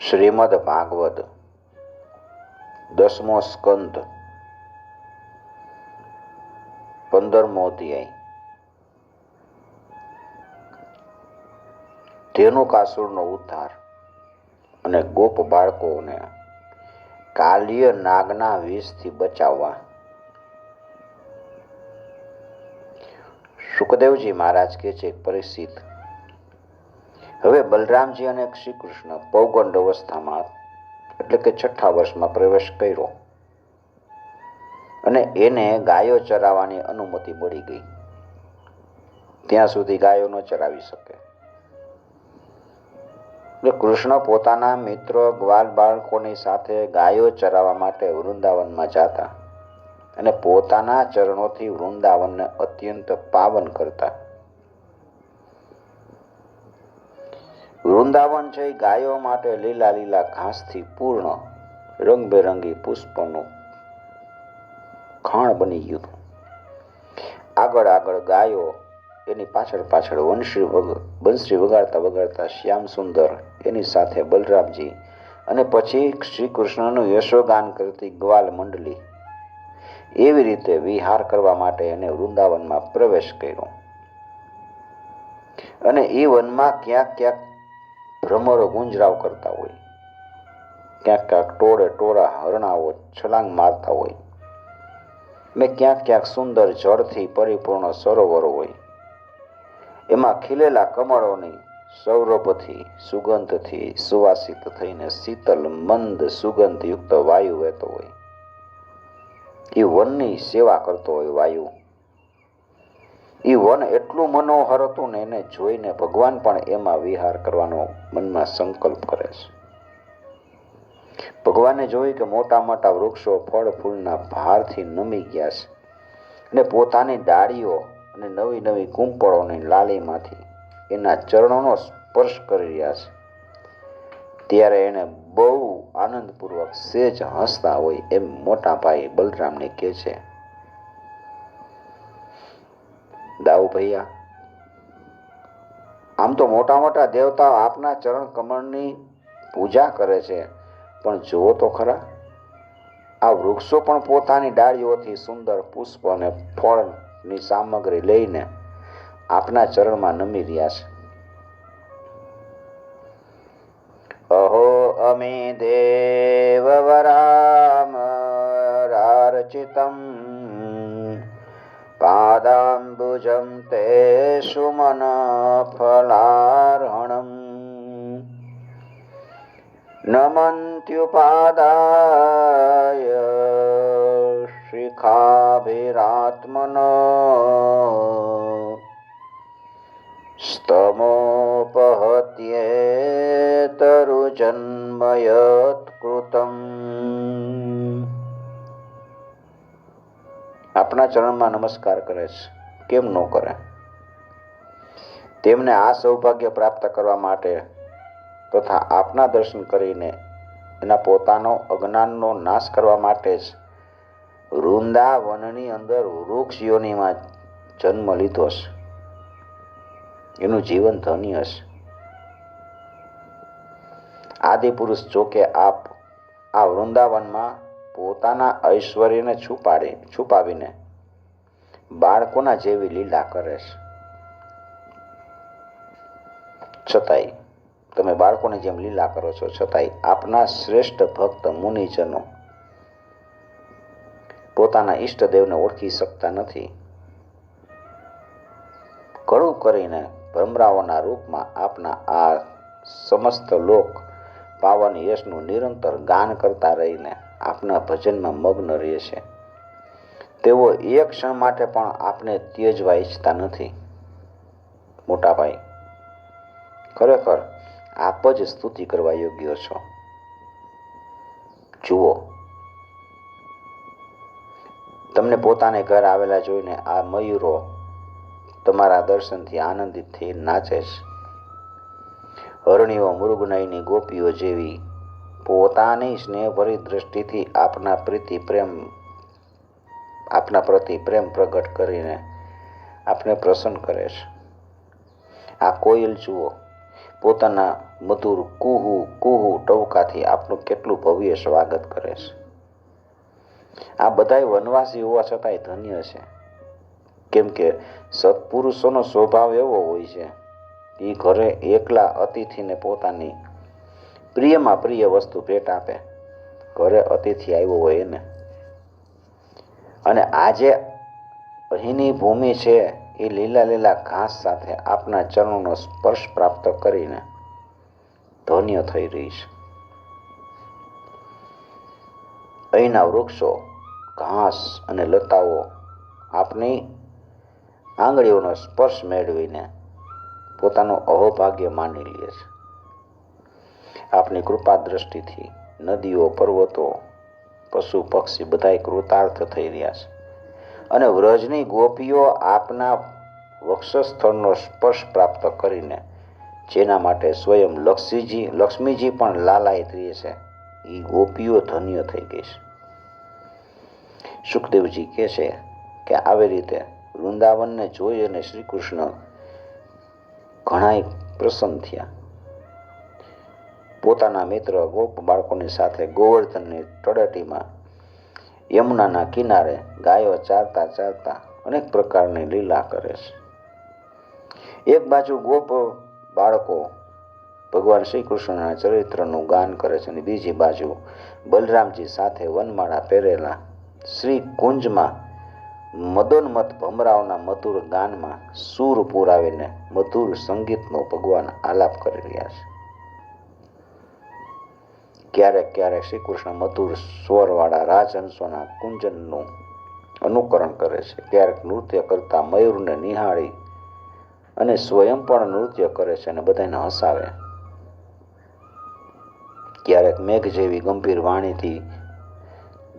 શ્રીમદ ભાગવત 10મો સ્કંદ 15મો અધ્યાય. ધેનુકાસુરનો ઉદ્ધાર અને ગોપ બાળકોને કાલ્ય નાગના વિષથી બચાવવા. સુખદેવજી મહારાજ કહે છે, પરીક્ષિત, હવે બલરામજી અને શ્રી કૃષ્ણ પૌગંડ અવસ્થામાં એટલે કે 6થા વર્ષમાં પ્રવેશ કર્યો અને એને ગાયો ચરાવવાની અનુમતિ મળી ગઈ. ત્યાં સુધી ગાયો ન ચરાવી શકે. કૃષ્ણ પોતાના મિત્રો ગ્વાલ બાળકોની સાથે ગાયો ચરાવવા માટે વૃંદાવનમાં જતા અને પોતાના ચરણોથી વૃંદાવનને અત્યંત પાવન કરતા. વૃંદાવન છે ગાયો માટે લીલા લીલા ઘાસથી પૂર્ણ રંગબેરંગી પુષ્પનું ખાણ બની ગયું. આગળ આગળ ગાયો, એની પાછળ પાછળ બંસરી વગાડતા વગાડતા શ્યામ સુંદર, એની સાથે બલરામજી અને પછી શ્રી કૃષ્ણનું યશોગાન કરતી ગ્વાલ મંડળી. એવી રીતે વિહાર કરવા માટે એને વૃંદાવનમાં પ્રવેશ કર્યો. અને એ વનમાં ક્યાંક ક્યાંક ભ્રમરો ગુંજરાવ કરતા હોય, ક્યાંક ક્યાંક ટોળે ટોળા હરણાઓ છલાંગ મારતા હોય ને ક્યાંક ક્યાંક સુંદર જળથી પરિપૂર્ણ સરોવરો હોય. એમાં ખીલેલા કમળોની સૌરભથી સુગંધથી સુવાસિત થઈને શીતલ મંદ સુગંધયુક્ત વાયુ વહેતો હોય. એ વનની સેવા કરતો હોય વાયુ. એ વન એટલું મનોહર હતું ને એને જોઈને ભગવાન પણ એમાં વિહાર કરવાનો મનમાં સંકલ્પ કરે છે. ભગવાને જોયું કે મોટા મોટા વૃક્ષો ફળ ફૂલના ભારથી નમી ગયા છે અને પોતાની ડાળીઓ અને નવી નવી કુંપળોની લાલીમાંથી એના ચરણોનો સ્પર્શ કરી રહ્યા છે. ત્યારે એને બહુ આનંદપૂર્વક સેજ હસતા હોય એમ મોટા ભાઈ બલરામને કહે છે, દાઉ ભૈયા, આમ તો મોટા મોટા દેવતાઓ આપના ચરણ કમળની પૂજા કરે છે, પણ જુઓ તો ખરા, આ વૃક્ષો પણ પોતાની ડાળીઓથી સુંદર પુષ્પ અને ફળની સામગ્રી લઈને આપના ચરણમાં નમી રહ્યા છે. અહો અમે દેવવરામરાર્ચિતમ પાદાંબુજં તે સુમન ફલાર્હણમ નમન્ત્યુપાદાય શિખાભિરાત્મનો સ્તમોપહત્યેતરુજન્મયત્કૃતમ. આપણા ચરણમાં નમસ્કાર કરે છે, કેમ ન કરે? તેમને આ સૌભાગ્ય પ્રાપ્ત કરવા માટે તથા આપના દર્શન કરીને એના પોતાનો અજ્ઞાનનો નાશ કરવા માટે જ વૃંદાવનની અંદર વૃક્ષ યોનિમાં જન્મ લીધો છે. એનું જીવન ધન્ય છે. આદિ પુરુષ જોકે આપ આ વૃંદાવનમાં પોતાના ઐશ્વર્યને છુપાવીને બાળકોના જેવી લીલા કરે છે. છતાંય તમે બાળકોની જેમ લીલા કરો છો, છતાંય આપના શ્રેષ્ઠ ભક્ત મુનિજનો પોતાના ઈષ્ટદેવને ઓળખી શકતા નથી. કડું કરીને ભ્રમરાઓના રૂપમાં આપના આ સમસ્ત લોક પાવન યશનું નિરંતર ગાન કરતા રહીને આપના ભજનમાં મગ્ન રહે છે. તેઓ એક ક્ષણ માટે પણ આપને ત્યજવા ઈચ્છતા નથી. મોટા ભાઈ, ખરેખર આપ જ સ્તુતિ કરવા યોગ્ય છો. જુઓ, તમને પોતાને ઘર આવેલા જોઈને આ મયુરો તમારા દર્શનથી આનંદિત થઈ નાચે છે. હરણીઓ મૃગનયની ગોપીઓ જેવી પોતાની સ્નેહભરી દ્રષ્ટિથી આપના પ્રતિ પ્રેમ પ્રગટ કરીને આપને પ્રસન્ન કરે છે. આ કોયલ જુઓ, પોતાના મધુર કુહુ કુહુ ટવકાથી આપનું કેટલું ભવ્ય સ્વાગત કરે છે. આ બધાય વનવાસી હોવા છતાંય ધન્ય છે, કેમ કે સત્પુરુષોનો સ્વભાવ એવો હોય છે એ ઘરે એકલા અતિથિને પોતાની પ્રિયમાં પ્રિય વસ્તુ ભેટ આપે. ઘરે અતિથિ આવ્યો હોય એને, અને આજે અહીંની ભૂમિ છે એ લીલા લીલા ઘાસ સાથે આપના ચરણોનો સ્પર્શ પ્રાપ્ત કરીને ધન્ય થઈ રહી છે. અહીંના વૃક્ષો, ઘાસ અને લતાઓ આપની આંગળીઓનો સ્પર્શ મેળવીને પોતાનું અહોભાગ્ય માની લે છે. આપની કૃપા દ્રષ્ટિથી નદીઓ, પર્વતો, પશુ પક્ષી બધાય કૃતાર્થ થઈ રહ્યા છે, અને વ્રજની ગોપીઓ આપના વક્ષસ્થળનો સ્પર્શ પ્રાપ્ત કરીને જેના માટે સ્વયં લક્ષ્મીજી પણ લાલાયિત રહે છે, એ ગોપીઓ ધન્ય થઈ ગઈ છે. સુખદેવજી કહે છે કે આવી રીતે વૃંદાવનને જોઈ અને શ્રી કૃષ્ણ ઘણાય પ્રસન્ન થયા. પોતાના મિત્ર ગોપ બાળકોની સાથે ગોવર્ધનની તળેટીમાં યમુનાના કિનારે ગાયો ચારતા ચારતા અનેક પ્રકારની લીલા કરે છે. એક બાજુ ગોપ બાળકો ભગવાન શ્રી કૃષ્ણના ચરિત્રનું ગાન કરે છે, અને બીજી બાજુ બલરામજી સાથે વનમાળા પહેરેલા શ્રી કુંજમાં મદોન્મત ભમરાઓના મધુર ગાનમાં સૂર પુરાવીને મધુર સંગીતનો ભગવાન આલાપ કરી રહ્યા છે. ક્યારેક ક્યારેક શ્રી કૃષ્ણ મધુર સ્વરવાળા રાજહંસોના કુંજનનું અનુકરણ કરે છે. ક્યારેક નૃત્ય કરતા મયુરને નિહાળી અને સ્વયં પણ નૃત્ય કરે છે અને બધાને હસાવે. ક્યારેક મેઘ જેવી ગંભીર વાણીથી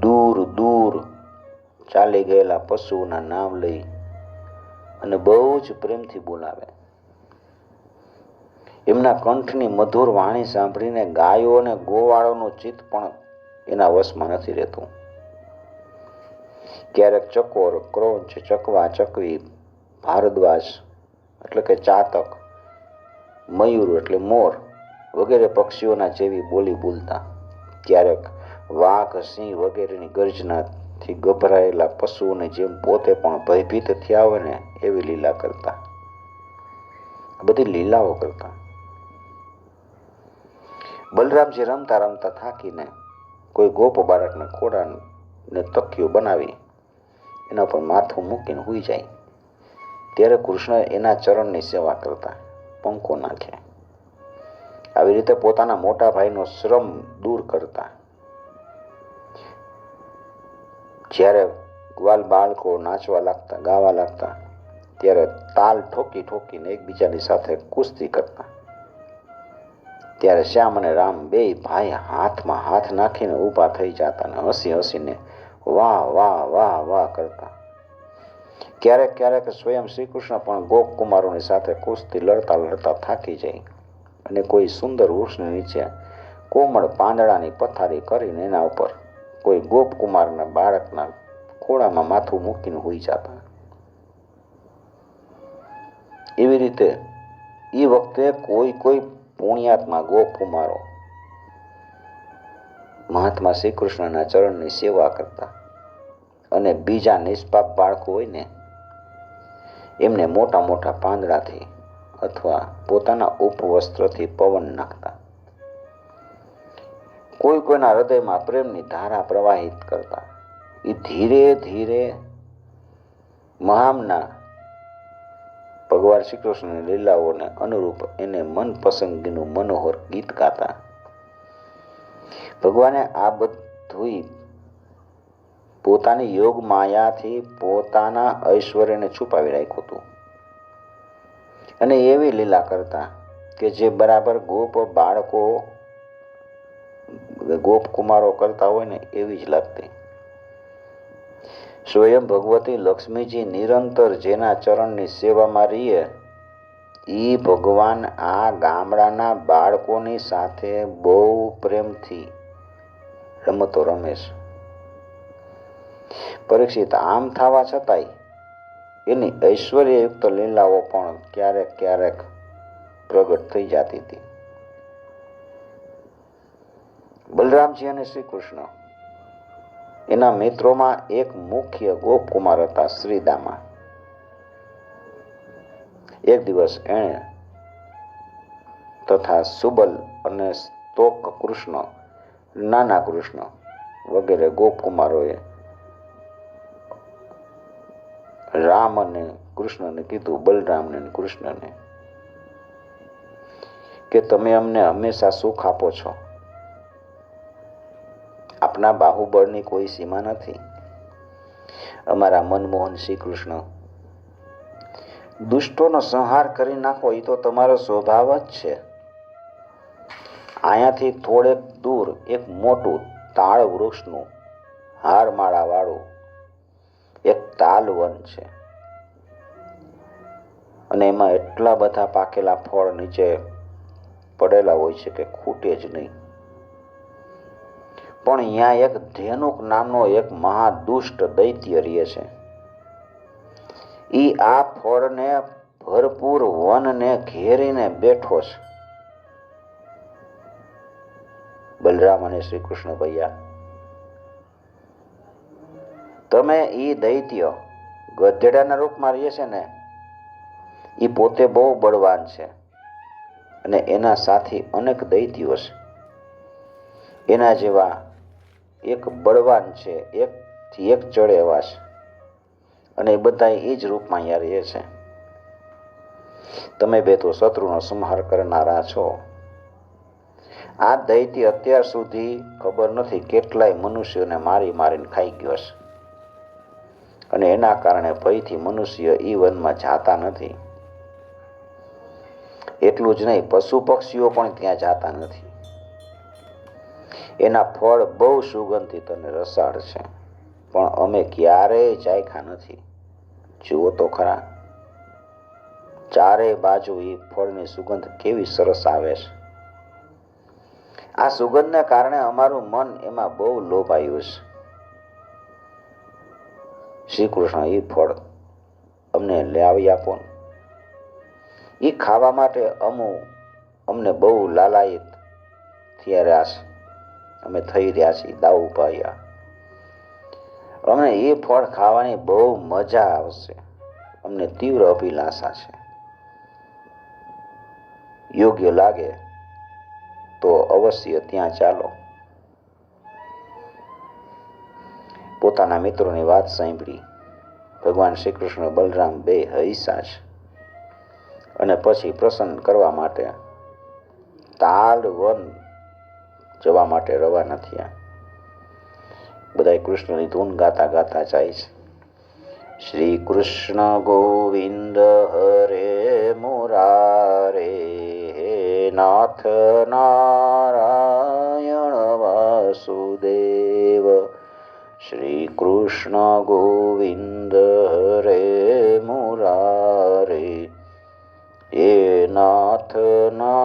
દૂર દૂર ચાલી ગયેલા પશુઓના નામ લઈ અને બહુ જ પ્રેમથી બોલાવે. એમના કંઠની મધુર વાણી સાંભળીને ગાયો અને ગોવાળોનું ચિત્ત પણ એના વશમાં નથી રહેતું. ક્યારેક ચકોર, ક્રોંચ, ચકવા, ચકવી, ભારદ્વાજ એટલે કે ચાતક, મયુર એટલે મોર વગેરે પક્ષીઓના જેવી બોલી બોલતા. ક્યારેક વાઘ, સિંહ વગેરેની ગર્જનાથી ગભરાયેલા પશુઓને જેમ પોતે પણ ભયભીત થયા હોય ને એવી લીલા કરતા. બધી લીલાઓ કરતા. બલરામજી રમતા રમતા થાકીને કોઈ ગોપ બાળકના ખોડાને તકિયો બનાવી એના પર માથું મૂકીને સૂઈ જાય, ત્યારે કૃષ્ણ એના ચરણની સેવા કરતા, પંખો નાખે. આવી રીતે પોતાના મોટા ભાઈનો શ્રમ દૂર કરતા. જ્યારે ગ્વાલ બાળકો નાચવા લાગતા, ગાવા લાગતા, ત્યારે તાલ ઠોકી ઠોકીને એકબીજાની સાથે કુસ્તી કરતા. ત્યારે શ્યામ અને રામ બે ભાઈ હાથમાં હાથ નાખીને ઊભા થઈ જતા અને હસી હસીને વાહ વાહ વાહ વાહ કરતા. ક્યારેક ક્યારેક સ્વયં શ્રી કૃષ્ણ પણ ગોપ કુમારોની સાથે કુસ્તી લડતા લડતા થાકી જાય અને કોઈ સુંદર વૃક્ષની નીચે કોમળ પાંદડાની પથારી કરીને એના ઉપર કોઈ ગોપકુમારના બાળકના ખોળામાં માથું મૂકીને સૂઈ જતા. એવી રીતે એ વખતે કોઈ કોઈ પુણ્યાત્મા ગોપકુમારો મહાત્મા શ્રી કૃષ્ણના ચરણની સેવા કરતા, અને બીજા નિષ્પાપ બાળકો હોય ને એમને મોટા મોટા પાંદડાથી અથવા પોતાના ઉપવસ્ત્રથી પવન નાખતા. કોઈ કોઈના હૃદયમાં પ્રેમની ધારા પ્રવાહિત કરતા. એ ધીરે ધીરે મહામના ભગવાન શ્રી કૃષ્ણની લીલાઓને અનુરૂપ એને મનપસંદગીનું મનોહર ગીત ગાતા. ભગવાને આ બધું પોતાની યોગ માયાથી પોતાના ઐશ્વર્યને છુપાવી રાખ્યું હતું, અને એવી લીલા કરતા કે જે બરાબર ગોપ બાળકો ગોપકુમારો કરતા હોય ને એવી જ લાગતી. સ્વયં ભગવતી લક્ષ્મીજી નિરંતર જેના ચરણની સેવામાં રહીએ એ ભગવાન આ ગામડાના બાળકોની સાથે બહુ પ્રેમથી રમતો રમે છે. પરીક્ષિત આમ થવા છતાંય એની ઐશ્વર્યયુક્ત લીલાઓ પણ ક્યારેક ક્યારેક પ્રગટ થઈ જતી હતી. બલરામજી અને શ્રી કૃષ્ણ એના મિત્રોમાં એક મુખ્ય ગોપકુમાર હતા, શ્રીદામા. એક દિવસ એણે તથા સુબલ અને સ્તોક કૃષ્ણ, નાના કૃષ્ણ વગેરે ગોપકુમારોએ રામ અને કૃષ્ણને કીધું, બલરામને અને કૃષ્ણને, કે તમે અમને હંમેશા સુખ આપો છો. આપના બાહુબળની કોઈ સીમા નથી. અમારા મનમોહન શ્રી કૃષ્ણ, દુષ્ટોનો સંહાર કરી નાખો એ તો તમારો સ્વભાવ જ છે. અહીંયાથી થોડેક દૂર એક મોટું તાળ વૃક્ષનું હારમાળા વાળું એક તાલવન છે, અને એમાં એટલા બધા પાકેલા ફળ નીચે પડેલા હોય છે કે ખૂટે જ નહીં. પણ અહીંયા એક ધેનુક નામનો એક મહાદુષ્ટ દૈત્ય રહે છે. ઈ આ ફળને ભરપૂર વનને ઘેરીને બેઠો છે. બલરામ અને શ્રી કૃષ્ણ ભૈયા, તમે ઈ દૈત્ય ગધેડાના રૂપમાં રહે છે ને, ઈ પોતે બહુ બળવાન છે, અને એના સાથી અનેક દૈત્યો છે. એના જેવા એક બળવાન છે, એકથી એક ચડે એવા છે, અને એ બધા એ જ રૂપમાં અહીંયા રહે છે. તમે બે તો શત્રુનો સંહાર કરનારા છો. આ દૈત્ય અત્યાર સુધી ખબર નથી કેટલાય મનુષ્યોને મારી મારીને ખાઈ ગયો છે, અને એના કારણે ભયથી મનુષ્ય ઈ વનમાં જાતા નથી. એટલું જ નહીં, પશુ પક્ષીઓ પણ ત્યાં જાતા નથી. એના ફળ બહુ સુગંધિત અને રસાળ છે, પણ અમે ક્યારેય ચાખ્યા નથી. જુઓ તો ખરા, ચારે બાજુ એ ફળની સુગંધ કેવી સરસ આવે છે. આ સુગંધને કારણે અમારું મન એમાં બહુ લોભાયું છે. શ્રી કૃષ્ણ, એ ફળ અમને લાવી આપો ને. એ ખાવા માટે અમને બહુ લાલાયિત થઈ રહ્યા છે. અમે થઈ રહ્યા છીએ દાઉ ભાઈયા. અમને એ ફળ ખાવાની બહુ મજા આવશે. અમને તીવ્ર અભિલાષા છે. યોગ્ય લાગે તો અવશ્ય ત્યાં ચાલો. પોતાના મિત્રોની વાત સાંભળી ભગવાન શ્રી કૃષ્ણ બલરામ બે હૈસા છે, અને પછી પ્રસન્ન કરવા માટે તાલવન જવા માટે રવાના થયા. બધા કૃષ્ણની ધૂન ગાતા ગાતા જાય છે. શ્રી કૃષ્ણ ગોવિંદ હરે મુરારે, નાથ નારાયણ વાસુદેવ. શ્રી કૃષ્ણ ગોવિંદ હરે મુરારે, એ નાથ ના